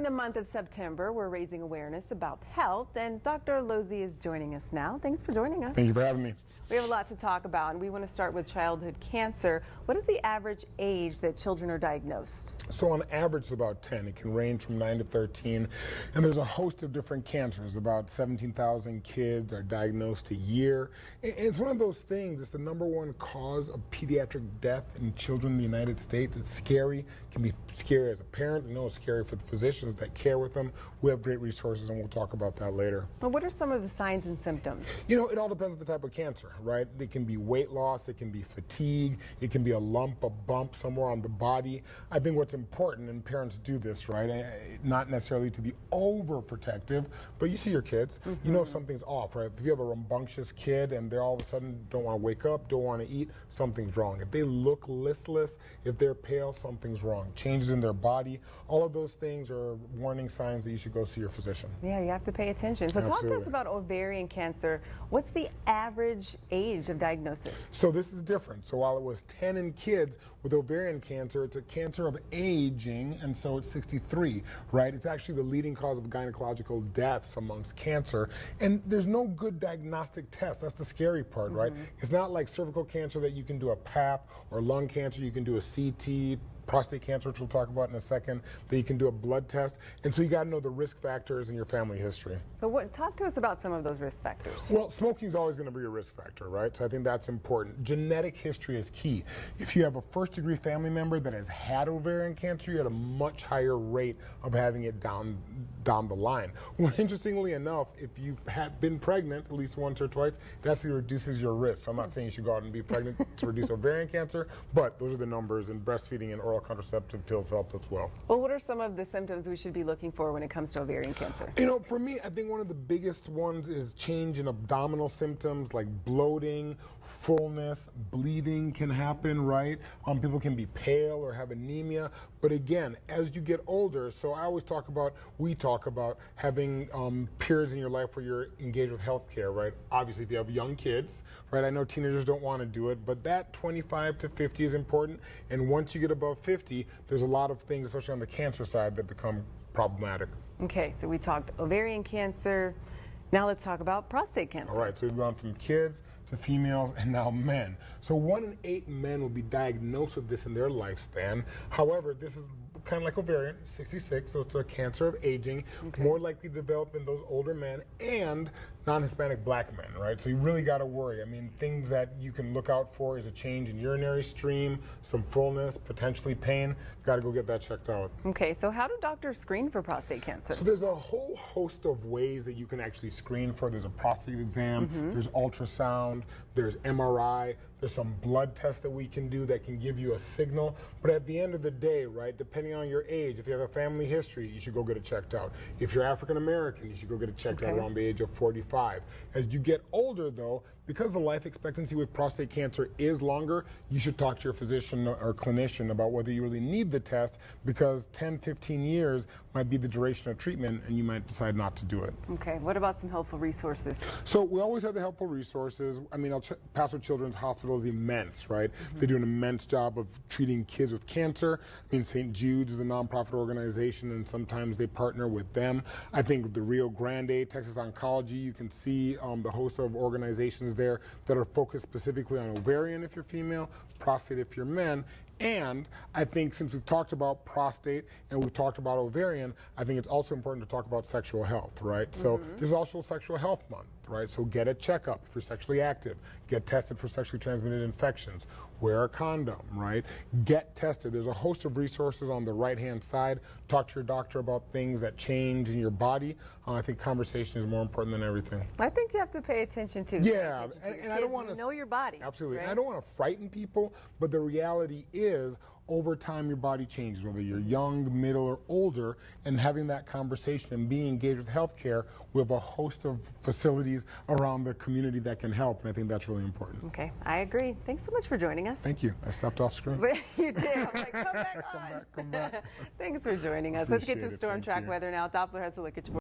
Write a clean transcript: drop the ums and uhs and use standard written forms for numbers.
the month of September, we're raising awareness about health, and Dr. Lozzi is joining us now. Thanks for joining us. Thank you for having me. We have a lot to talk about, and we want to start with childhood cancer. What is the average age that children are diagnosed? So on average, it's about 10. It can range from 9 to 13, and there's a host of different cancers. About 17,000 kids are diagnosed a year. It's one of those things. It's the #1 cause of pediatric death in children in the United States. It's scary. It can be scary as a parent. You know, it's scary for the physicians that care with them. We have great resources, and we'll talk about that later. Well, what are some of the signs and symptoms? You know, it all depends on the type of cancer, right? It can be weight loss, it can be fatigue, it can be a lump, a bump somewhere on the body. I think what's important, and parents do this, right? Not necessarily to be overprotective, but you see your kids, you know something's off, right? If you have a rambunctious kid and they're all of a sudden don't want to wake up, don't want to eat, something's wrong. If they look listless, if they're pale, something's wrong. Changes in their body, all of those things are warning signs that you should go see your physician. Yeah, you have to pay attention. So Absolutely. Talk to us about ovarian cancer. What's the average age of diagnosis? So this is different. So while it was 10 in kids with ovarian cancer, it's a cancer of aging, and so it's 63, right? It's actually the leading cause of gynecological deaths amongst cancer, and there's no good diagnostic test. That's the scary part, right? It's not like cervical cancer that you can do a PAP, or lung cancer you can do a CT, prostate cancer, which we'll talk about in a second, that you can do a blood test. And so you got to know the risk factors in your family history. So talk to us about some of those risk factors. Well, smoking is always going to be a risk factor, right? So I think that's important. Genetic history is key. If you have a first-degree family member that has had ovarian cancer, you had a much higher rate of having it down the line. Well, interestingly enough, if you've been pregnant at least once or twice, it actually reduces your risk. So I'm not saying you should go out and be pregnant to reduce ovarian cancer, but those are the numbers, and breastfeeding and oral contraceptive pills help as well. Well, what are some of the symptoms we should be looking for when it comes to ovarian cancer? You know, for me, I think one of the biggest ones is change in abdominal symptoms like bloating, fullness, bleeding can happen, right? People can be pale or have anemia. But again, as you get older, so I always talk about, we talk about having periods in your life where you're engaged with healthcare, right? Obviously, if you have young kids, right? I know teenagers don't want to do it, but that 25 to 50 is important. And once you get above 50, there's a lot of things, especially on the cancer side, that become problematic. Okay, so we talked ovarian cancer. Now let's talk about prostate cancer. All right, so we've gone from kids to females and now men. So 1 in 8 men will be diagnosed with this in their lifespan. However, this is kind of like ovarian, 66, so it's a cancer of aging, more likely to develop in those older men and non-Hispanic black men, right? So you really got to worry. I mean, things that you can look out for is a change in urinary stream, some fullness, potentially pain. Got to go get that checked out. Okay, so how do doctors screen for prostate cancer? So there's a whole host of ways that you can actually screen for. There's a prostate exam, there's ultrasound, there's MRI, there's some blood tests that we can do that can give you a signal. But at the end of the day, right, depending on your age, if you have a family history, you should go get it checked out. If you're African American, you should go get it checked out around the age of 45. As you get older, though, because the life expectancy with prostate cancer is longer, you should talk to your physician or clinician about whether you really need the test, because 10, 15 years might be the duration of treatment, and you might decide not to do it. Okay, what about some helpful resources? So we always have the helpful resources. I mean, Paso Children's Hospital is immense, right? They do an immense job of treating kids with cancer. I mean, St. Jude's is a nonprofit organization, and sometimes they partner with them. I think the Rio Grande, Texas Oncology, you can see the host of organizations there that are focused specifically on ovarian if you're female, prostate if you're men. And I think since we've talked about prostate and we've talked about ovarian, I think it's also important to talk about sexual health, right? So there's also Sexual Health Month, right? So get a checkup if you're sexually active. Get tested for sexually transmitted infections. Wear a condom, right? Get tested. There's a host of resources on the right-hand side. Talk to your doctor about things that change in your body. I think conversation is more important than everything. I think you have to pay attention to. Yeah, and I don't want to know your body. Absolutely. Right? And I don't want to frighten people, but the reality is, over time your body changes, whether you're young, middle, or older, and having that conversation and being engaged with healthcare, we have a host of facilities around the community that can help, and I think that's really important. Okay, I agree. Thanks so much for joining us. Thank you. I stepped off screen. You did. I'm like, come back on. Come back. Thanks for joining us. Let's get to storm track weather now. Doppler has a look at your